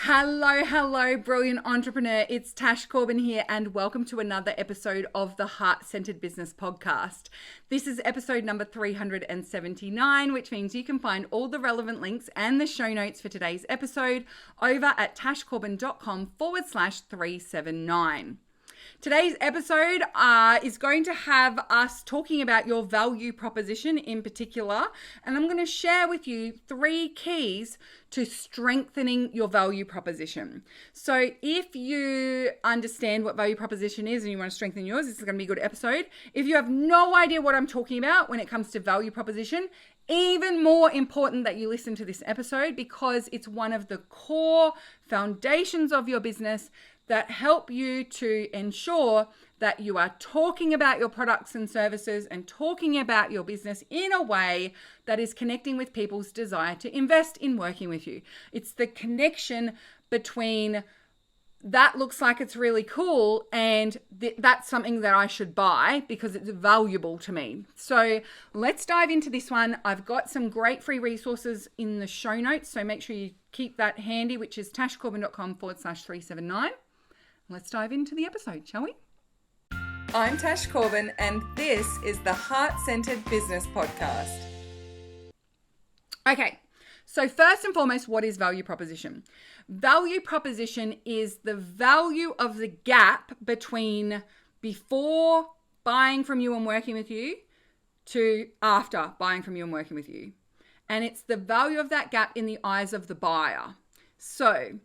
Hello, brilliant entrepreneur. It's Tash Corbin here, and welcome to another episode of the Heart-Centered Business Podcast. This is episode number 379, which means you can find all the relevant links and the show notes for today's episode over at tashcorbin.com/379. Today's episode is going to have us talking about your value proposition in particular, and I'm going to share with you 3 keys to strengthening your value proposition. So if you understand what value proposition is and you want to strengthen yours, this is going to be a good episode. If you have no idea what I'm talking about when it comes to value proposition, even more important that you listen to this episode, because it's one of the core foundations of your business that help you to ensure that you are talking about your products and services and talking about your business in a way that is connecting with people's desire to invest in working with you. It's the connection between that looks like it's really cool and that's something that I should buy because it's valuable to me. So let's dive into this one. I've got some great free resources in the show notes, so make sure you keep that handy, which is tashcorbin.com/379. Let's dive into the episode, shall we? I'm Tash Corbin, and this is the Heart-Centered Business Podcast. Okay, so first and foremost, what is value proposition? Value proposition is the value of the gap between before buying from you and working with you to after buying from you and working with you. And it's the value of that gap in the eyes of the buyer. So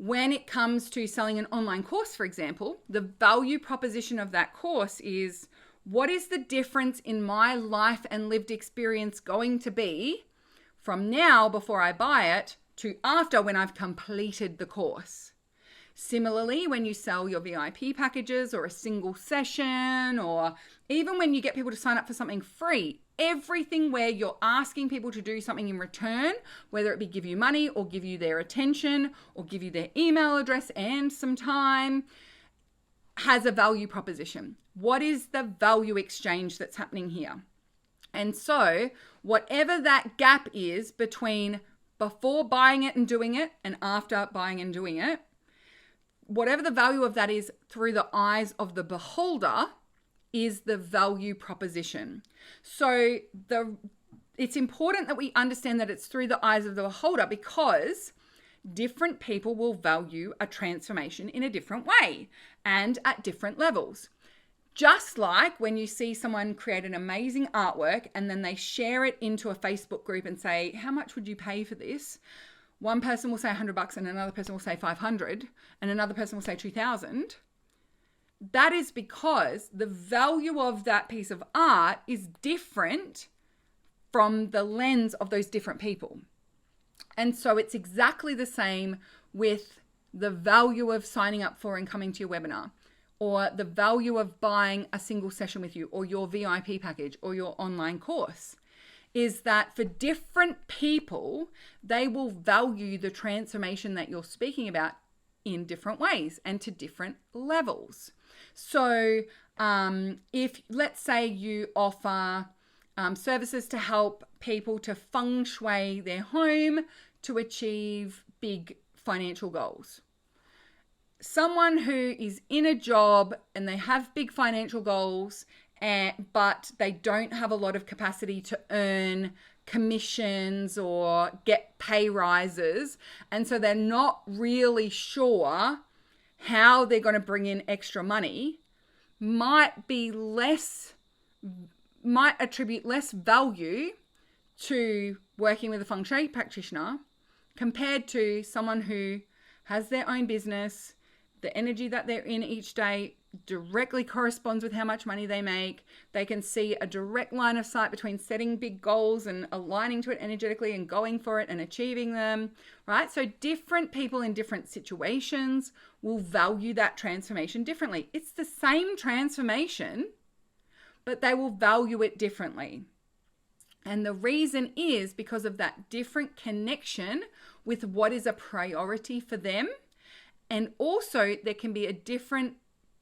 when it comes to selling an online course, for example, the value proposition of that course is, what is the difference in my life and lived experience going to be from now before I buy it to after when I've completed the course? Similarly, when you sell your VIP packages or a single session, or even when you get people to sign up for something free, everything where you're asking people to do something in return, whether it be give you money or give you their attention or give you their email address and some time, has a value proposition. What is the value exchange that's happening here? And so whatever that gap is between before buying it and doing it and after buying and doing it, whatever the value of that is through the eyes of the beholder is the value proposition. So it's important that we understand that it's through the eyes of the beholder, because different people will value a transformation in a different way and at different levels. Just like when you see someone create an amazing artwork and then they share it into a Facebook group and say, how much would you pay for this? One person will say $100 and another person will say 500 and another person will say 2,000. That is because the value of that piece of art is different from the lens of those different people. And so it's exactly the same with the value of signing up for and coming to your webinar, or the value of buying a single session with you, or your VIP package, or your online course, is that for different people, they will value the transformation that you're speaking about in different ways and to different levels. So if, let's say, you offer services to help people to feng shui their home to achieve big financial goals. Someone who is in a job and they have big financial goals, but they don't have a lot of capacity to earn commissions or get pay rises, and so they're not really sure how they're going to bring in extra money, might attribute less value to working with a feng shui practitioner compared to someone who has their own business. The energy that they're in each day directly corresponds with how much money they make. They can see a direct line of sight between setting big goals and aligning to it energetically and going for it and achieving them, right? So different people in different situations will value that transformation differently. It's the same transformation, but they will value it differently. And the reason is because of that different connection with what is a priority for them. And also there can be a different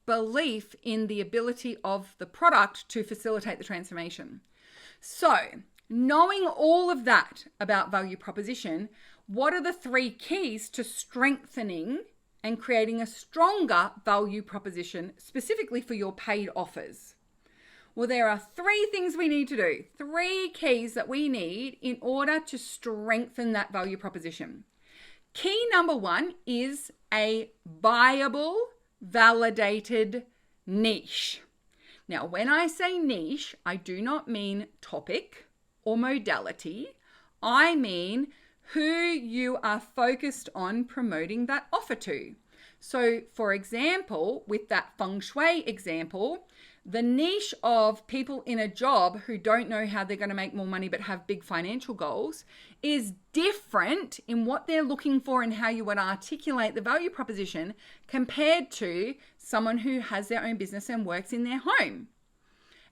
belief in the ability of the product to facilitate the transformation. So knowing all of that about value proposition, what are the 3 keys to strengthening and creating a stronger value proposition specifically for your paid offers? Well, there are 3 things we need to do, 3 keys that we need in order to strengthen that value proposition. Key number 1 is a viable, validated niche. Now, when I say niche, I do not mean topic or modality. I mean who you are focused on promoting that offer to. So, for example, with that feng shui example, the niche of people in a job who don't know how they're going to make more money but have big financial goals is different in what they're looking for and how you would articulate the value proposition compared to someone who has their own business and works in their home.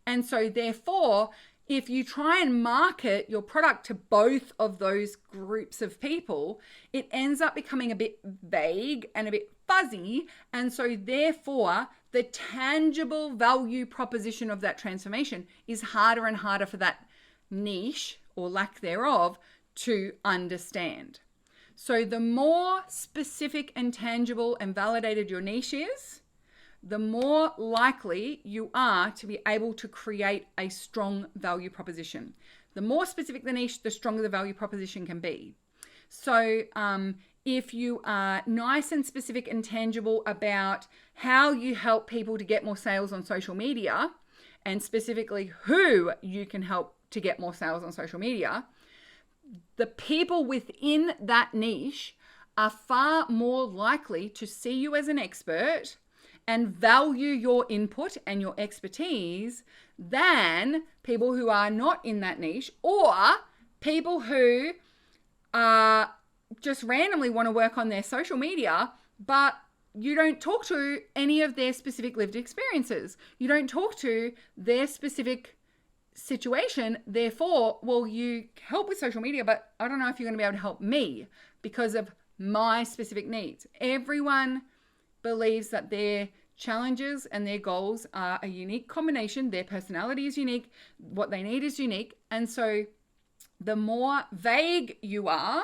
And so therefore, if you try and market your product to both of those groups of people, it ends up becoming a bit vague and a bit fuzzy. And so therefore, the tangible value proposition of that transformation is harder and harder for that niche or lack thereof to understand. So the more specific and tangible and validated your niche is, the more likely you are to be able to create a strong value proposition. The more specific the niche, the stronger the value proposition can be. So if you are nice and specific and tangible about how you help people to get more sales on social media, and specifically who you can help to get more sales on social media, the people within that niche are far more likely to see you as an expert and value your input and your expertise than people who are not in that niche, or people who just randomly want to work on their social media, but you don't talk to any of their specific lived experiences. You don't talk to their specific situation. Therefore, well, you help with social media, but I don't know if you're going to be able to help me because of my specific needs. Everyone believes that their challenges and their goals are a unique combination. Their personality is unique. What they need is unique. And so the more vague you are,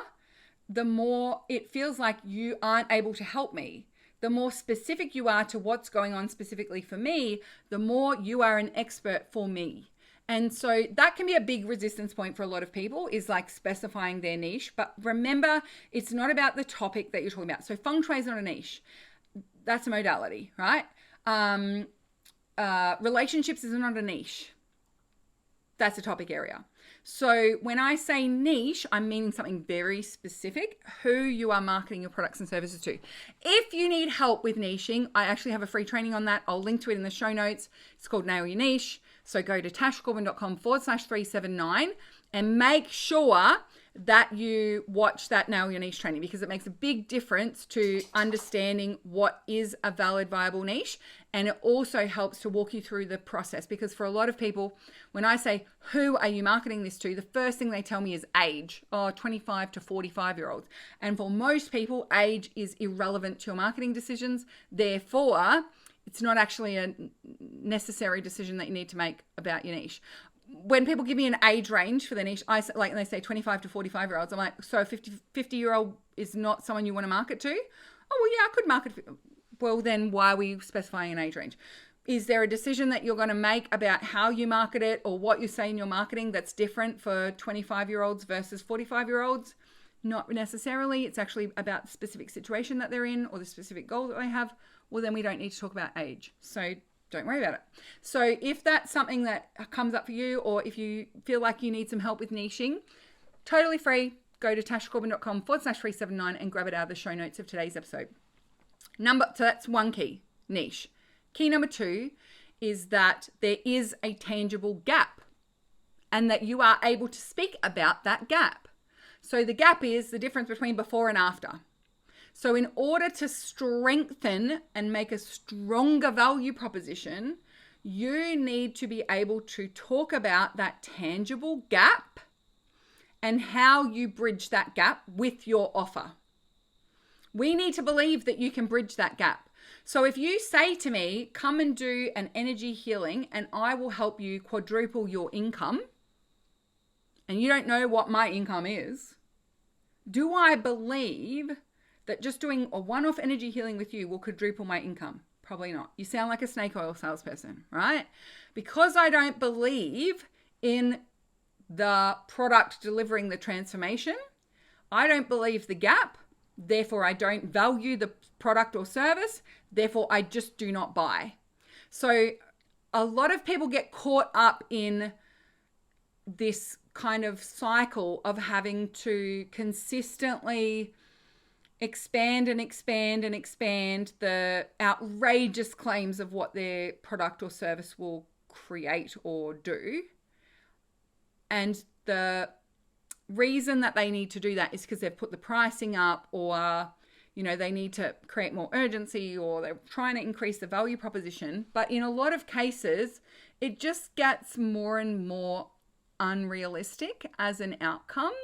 the more it feels like you aren't able to help me. The more specific you are to what's going on specifically for me, the more you are an expert for me. And so that can be a big resistance point for a lot of people, is like specifying their niche. But remember, it's not about the topic that you're talking about. So feng shui is not a niche. That's a modality, right? Relationships is not a niche. That's a topic area. So when I say niche, I'm meaning something very specific, who you are marketing your products and services to. If you need help with niching, I actually have a free training on that. I'll link to it in the show notes. It's called Nail Your Niche. So go to tashcorbin.com/379 and make sure that you watch that Nail Your Niche training, because it makes a big difference to understanding what is a valid, viable niche. And it also helps to walk you through the process, because for a lot of people, when I say, who are you marketing this to? The first thing they tell me is age, 25 to 45-year-olds. And for most people, age is irrelevant to your marketing decisions. Therefore, it's not actually a necessary decision that you need to make about your niche. When people give me an age range for their niche, and they say 25 to 45-year-olds, I'm like, so 50-year-old is not someone you want to market to? Oh, well, yeah, I could market. Well, then why are we specifying an age range? Is there a decision that you're going to make about how you market it or what you say in your marketing that's different for 25-year-olds versus 45-year-olds? Not necessarily. It's actually about the specific situation that they're in or the specific goal that they have. Well, then we don't need to talk about age. So don't worry about it. So if that's something that comes up for you, or if you feel like you need some help with niching, totally free. Go to tashcorbin.com/379 and grab it out of the show notes of today's episode. So that's one key, niche. Key number 2 is that there is a tangible gap and that you are able to speak about that gap. So the gap is the difference between before and after. So in order to strengthen and make a stronger value proposition, you need to be able to talk about that tangible gap and how you bridge that gap with your offer. We need to believe that you can bridge that gap. So if you say to me, come and do an energy healing and I will help you quadruple your income, and you don't know what my income is, Do I believe that just doing a one-off energy healing with you will quadruple my income? Probably not. You sound like a snake oil salesperson, right? Because I don't believe in the product delivering the transformation, I don't believe the gap, therefore I don't value the product or service, therefore I just do not buy. So a lot of people get caught up in this kind of cycle of having to consistently expand and expand and expand the outrageous claims of what their product or service will create or do. And the reason that they need to do that is because they've put the pricing up, or they need to create more urgency, or they're trying to increase the value proposition. But in a lot of cases, it just gets more and more unrealistic as an outcome.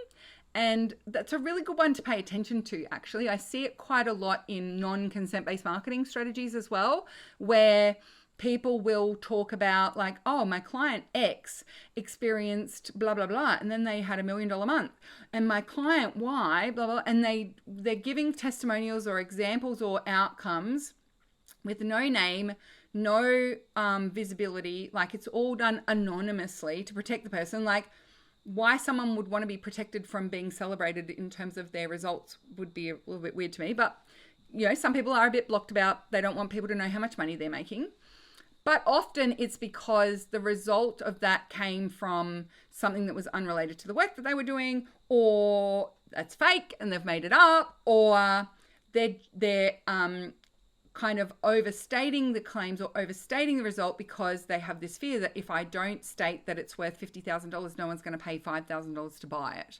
And that's a really good one to pay attention to, actually. I see it quite a lot in non-consent-based marketing strategies as well, where people will talk about like, oh, my client X experienced blah, blah, blah, and then they had $1 million a month. And my client Y, blah, blah, and they're giving testimonials or examples or outcomes with no name, no visibility, like it's all done anonymously to protect the person. Like, why someone would want to be protected from being celebrated in terms of their results would be a little bit weird to me. But, some people are a bit blocked about, they don't want people to know how much money they're making. But often it's because the result of that came from something that was unrelated to the work that they were doing, or that's fake and they've made it up, or they're kind of overstating the claims or overstating the result because they have this fear that if I don't state that it's worth $50,000, no one's going to pay $5,000 to buy it.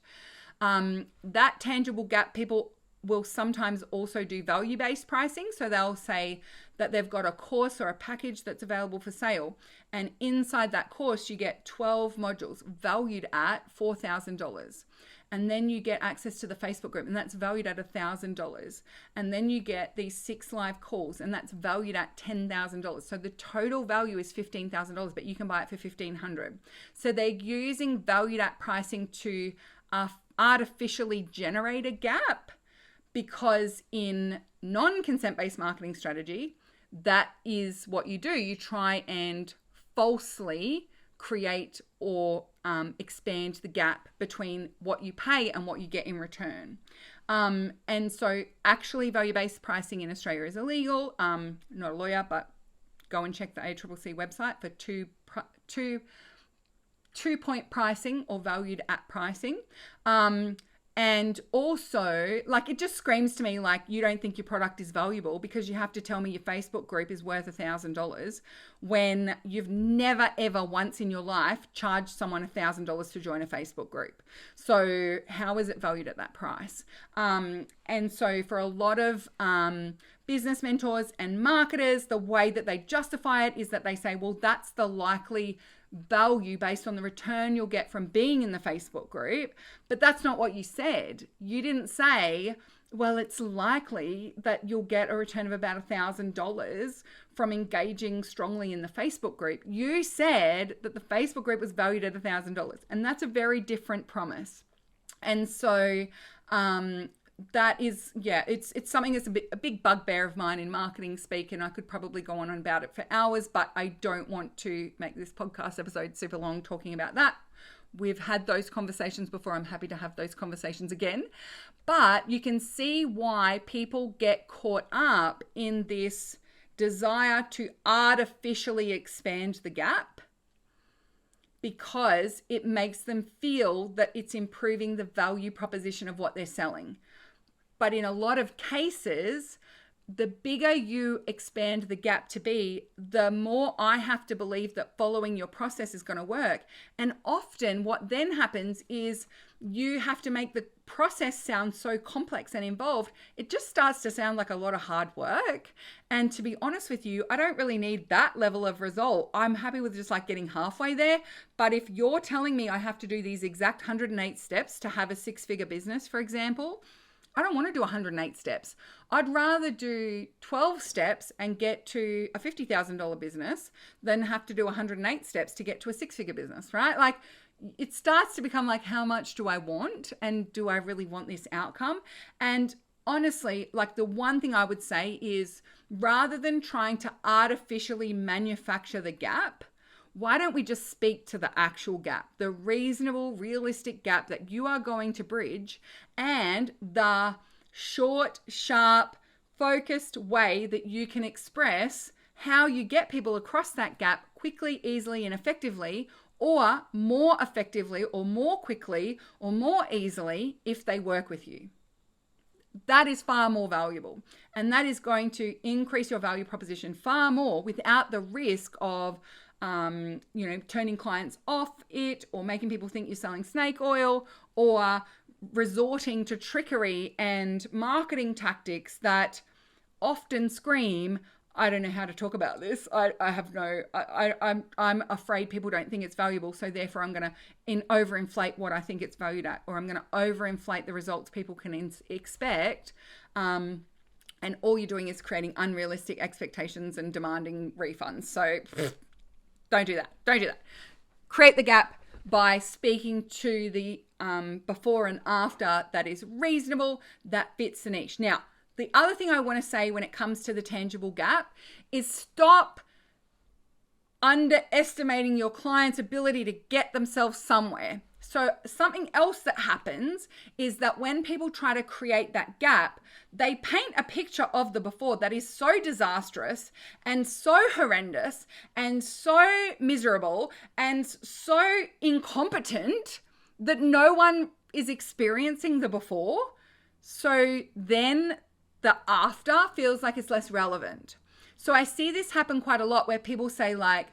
That tangible gap, people will sometimes also do value-based pricing. So they'll say that they've got a course or a package that's available for sale. And inside that course, you get 12 modules valued at $4,000. And then you get access to the Facebook group, and that's valued at $1,000. And then you get these 6 live calls, and that's valued at $10,000. So the total value is $15,000, but you can buy it for $1,500. So they're using valued at pricing to artificially generate a gap, because in non-consent-based marketing strategy, that is what you do. You try and falsely create or expand the gap between what you pay and what you get in return. And so actually value-based pricing in Australia is illegal. Not a lawyer, but go and check the ACCC website for two-point pricing or valued at pricing. And also, like, it just screams to me like you don't think your product is valuable because you have to tell me your Facebook group is worth $1,000 when you've never, ever once in your life charged someone $1,000 to join a Facebook group. So how is it valued at that price? And so for a lot of business mentors and marketers, the way that they justify it is that they say, well, that's the likely value based on the return you'll get from being in the Facebook group. But that's not what you said. You didn't say, well, it's likely that you'll get a return of about $1,000 from engaging strongly in the Facebook group. You said that the Facebook group was valued at $1,000, and that's a very different promise. And so that is, it's something that's a big bugbear of mine in marketing speak, and I could probably go on about it for hours, but I don't want to make this podcast episode super long talking about that. We've had those conversations before. I'm happy to have those conversations again. But you can see why people get caught up in this desire to artificially expand the gap, because it makes them feel that it's improving the value proposition of what they're selling. But in a lot of cases, the bigger you expand the gap to be, the more I have to believe that following your process is going to work. And often what then happens is you have to make the process sound so complex and involved. It just starts to sound like a lot of hard work. And to be honest with you, I don't really need that level of result. I'm happy with just like getting halfway there. But if you're telling me I have to do these exact 108 steps to have a 6-figure business, for example, I don't want to do 108 steps. I'd rather do 12 steps and get to a $50,000 business than have to do 108 steps to get to a 6-figure business, right? Like, it starts to become like, how much do I want? And do I really want this outcome? And honestly, like the one thing I would say is rather than trying to artificially manufacture the gap, why don't we just speak to the actual gap, the reasonable, realistic gap that you are going to bridge, and the short, sharp, focused way that you can express how you get people across that gap quickly, easily, and effectively, or more effectively, or more quickly, or more easily if they work with you. That is far more valuable. And that is going to increase your value proposition far more without the risk of, turning clients off it, or making people think you're selling snake oil, or resorting to trickery and marketing tactics that often scream, I don't know how to talk about this. I'm afraid people don't think it's valuable. So therefore I'm going to overinflate what I think it's valued at, or I'm going to overinflate the results people can expect. And all you're doing is creating unrealistic expectations and demanding refunds. So don't do that. Don't do that. Create the gap by speaking to the before and after that is reasonable, that fits the niche. Now, the other thing I want to say when it comes to the tangible gap is stop underestimating your client's ability to get themselves somewhere. So something else that happens is that when people try to create that gap, they paint a picture of the before that is so disastrous and so horrendous and so miserable and so incompetent that no one is experiencing the before. So then the after feels like it's less relevant. So I see this happen quite a lot where people say like,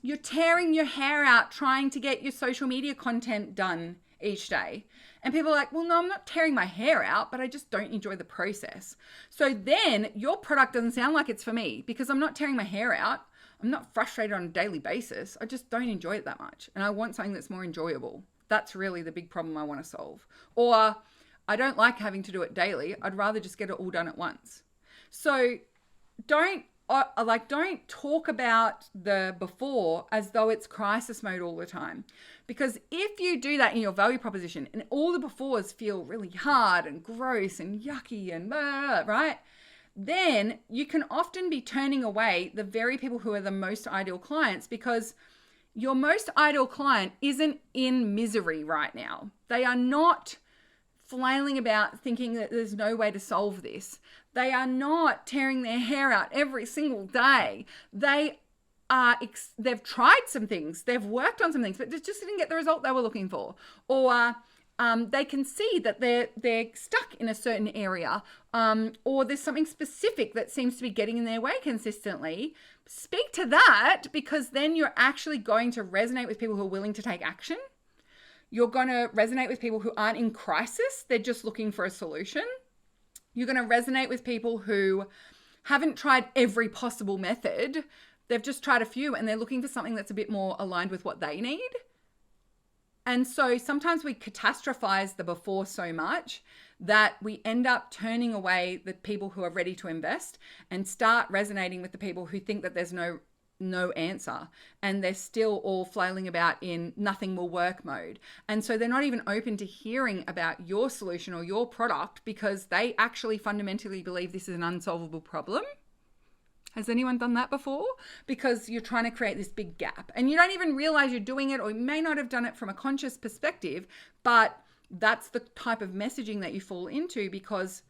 you're tearing your hair out trying to get your social media content done each day. And people are like, well, no, I'm not tearing my hair out, but I just don't enjoy the process. So then your product doesn't sound like it's for me because I'm not tearing my hair out. I'm not frustrated on a daily basis. I just don't enjoy it that much. And I want something that's more enjoyable. That's really the big problem I want to solve. Or I don't like having to do it daily. I'd rather just get it all done at once. So don't talk about the before as though it's crisis mode all the time. Because if you do that in your value proposition and all the befores feel really hard and gross and yucky and blah, right? Then you can often be turning away the very people who are the most ideal clients, because your most ideal client isn't in misery right now. They are not flailing about thinking that there's no way to solve this. They are not tearing their hair out every single day. They've tried some things, they've worked on some things, but just didn't get the result they were looking for. Or they can see that they're stuck in a certain area, or there's something specific that seems to be getting in their way consistently. Speak to that, because then you're actually going to resonate with people who are willing to take action. You're going to resonate with people who aren't in crisis. They're just looking for a solution. You're going to resonate with people who haven't tried every possible method. They've just tried a few and they're looking for something that's a bit more aligned with what they need. And so sometimes we catastrophize the before so much that we end up turning away the people who are ready to invest and start resonating with the people who think that there's no answer, and they're still all flailing about in nothing will work mode. And so they're not even open to hearing about your solution or your product because they actually fundamentally believe this is an unsolvable problem. Has anyone done that before? Because you're trying to create this big gap and you don't even realize you're doing it, or you may not have done it from a conscious perspective, but that's the type of messaging that you fall into because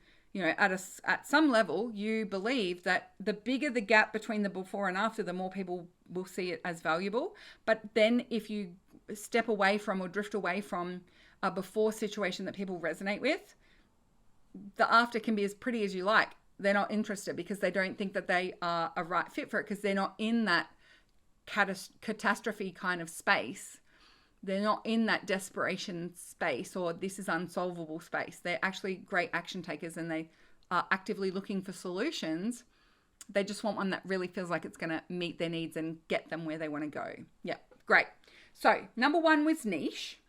at some level, you believe that the bigger the gap between the before and after, the more people will see it as valuable. But then if you step away from or drift away from a before situation that people resonate with, the after can be as pretty as you like. They're not interested because they don't think that they are a right fit for it, because they're not in that catastrophe kind of space. They're not in that desperation space or this is unsolvable space. They're actually great action takers and they are actively looking for solutions. They just want one that really feels like it's going to meet their needs and get them where they want to go. Yeah, great. So number 1 was niche.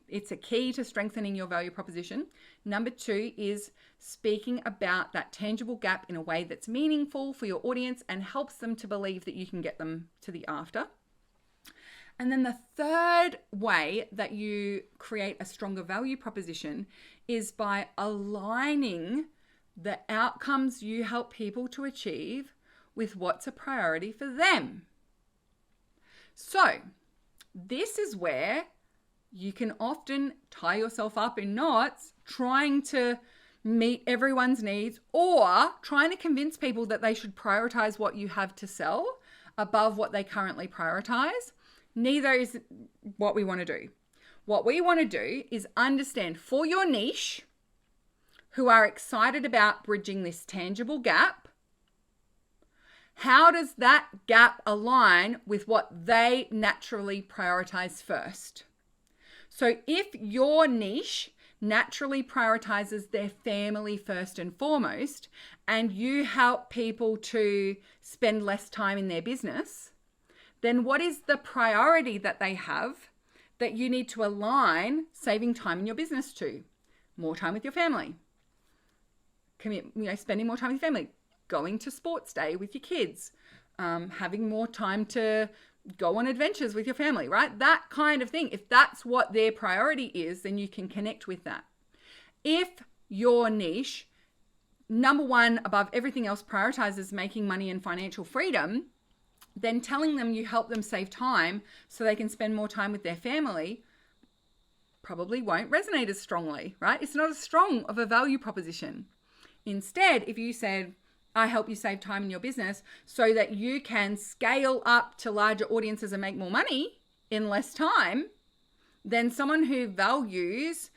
It's a key to strengthening your value proposition. Number 2 is speaking about that tangible gap in a way that's meaningful for your audience and helps them to believe that you can get them to the after. And then the third way that you create a stronger value proposition is by aligning the outcomes you help people to achieve with what's a priority for them. So this is where you can often tie yourself up in knots trying to meet everyone's needs or trying to convince people that they should prioritize what you have to sell above what they currently prioritize. Neither is what we want to do. What we want to do is understand for your niche who are excited about bridging this tangible gap, how does that gap align with what they naturally prioritize first? So if your niche naturally prioritizes their family first and foremost, and you help people to spend less time in their business, then what is the priority that they have that you need to align saving time in your business to? More time with your family. Spending more time with your family. Going to sports day with your kids. Having more time to go on adventures with your family, right? That kind of thing. If that's what their priority is, then you can connect with that. If your niche, number one, above everything else, prioritizes making money and financial freedom, then telling them you help them save time so they can spend more time with their family probably won't resonate as strongly, right? It's not as strong of a value proposition. Instead, if you said, I help you save time in your business so that you can scale up to larger audiences and make more money in less time, then someone who values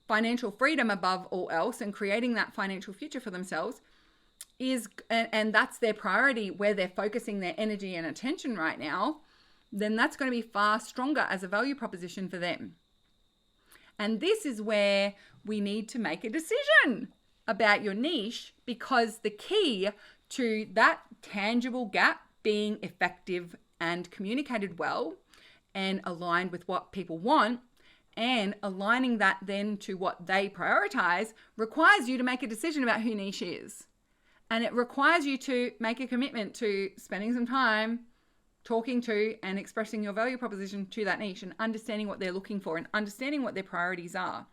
financial freedom above all else and creating that financial future for themselves is, and that's their priority, where they're focusing their energy and attention right now, then that's going to be far stronger as a value proposition for them. And this is where we need to make a decision about your niche, because the key to that tangible gap being effective and communicated well and aligned with what people want and aligning that then to what they prioritize requires you to make a decision about who niche is. And it requires you to make a commitment to spending some time talking to and expressing your value proposition to that niche and understanding what they're looking for and understanding what their priorities are.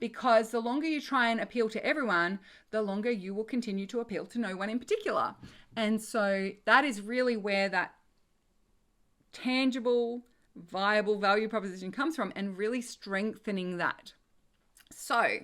Because the longer you try and appeal to everyone, the longer you will continue to appeal to no one in particular. And so that is really where that tangible, viable value proposition comes from, and really strengthening that. So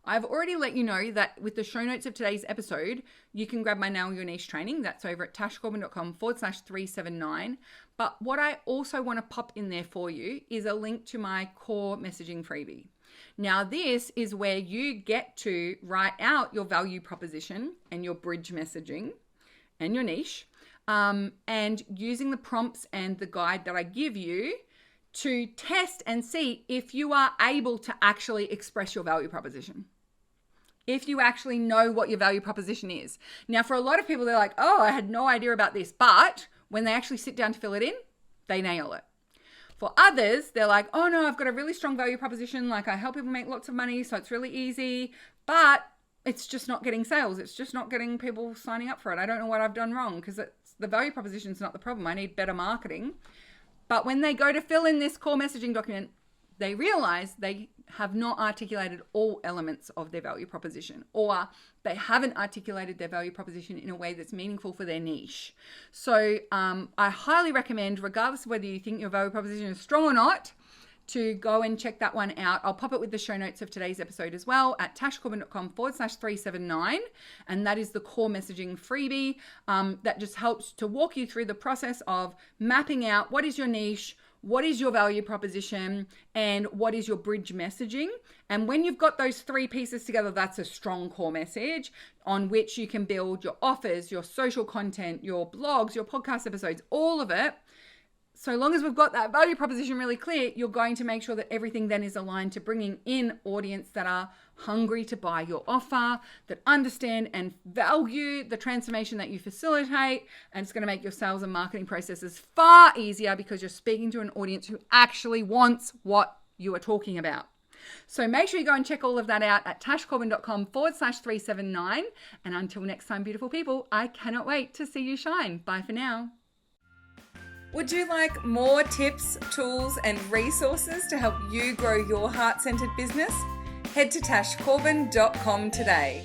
I've already let you know that with the show notes of today's episode, you can grab my Nail Your Niche training. That's over at tashcorbin.com/379. But what I also want to pop in there for you is a link to my core messaging freebie. Now, this is where you get to write out your value proposition and your bridge messaging and your niche, and using the prompts and the guide that I give you to test and see if you are able to actually express your value proposition. If you actually know what your value proposition is. Now, for a lot of people, they're like, oh, I had no idea about this. But when they actually sit down to fill it in, they nail it. For others, they're like, oh no, I've got a really strong value proposition. Like, I help people make lots of money, so it's really easy, but it's just not getting sales. It's just not getting people signing up for it. I don't know what I've done wrong, because the value proposition is not the problem. I need better marketing. But when they go to fill in this core messaging document, they realize they have not articulated all elements of their value proposition, or they haven't articulated their value proposition in a way that's meaningful for their niche. So I highly recommend, regardless of whether you think your value proposition is strong or not, to go and check that one out. I'll pop it with the show notes of today's episode as well at tashcorbin.com/379. And that is the core messaging freebie that just helps to walk you through the process of mapping out what is your niche, what is your value proposition, and what is your bridge messaging. And when you've got those three pieces together, that's a strong core message on which you can build your offers, your social content, your blogs, your podcast episodes, all of it. So long as we've got that value proposition really clear, you're going to make sure that everything then is aligned to bringing in audience that are hungry to buy your offer, that understand and value the transformation that you facilitate. And it's going to make your sales and marketing processes far easier because you're speaking to an audience who actually wants what you are talking about. So make sure you go and check all of that out at tashcorbin.com/379. And until next time, beautiful people, I cannot wait to see you shine. Bye for now. Would you like more tips, tools, and resources to help you grow your heart-centered business? Head to tashcorbin.com today.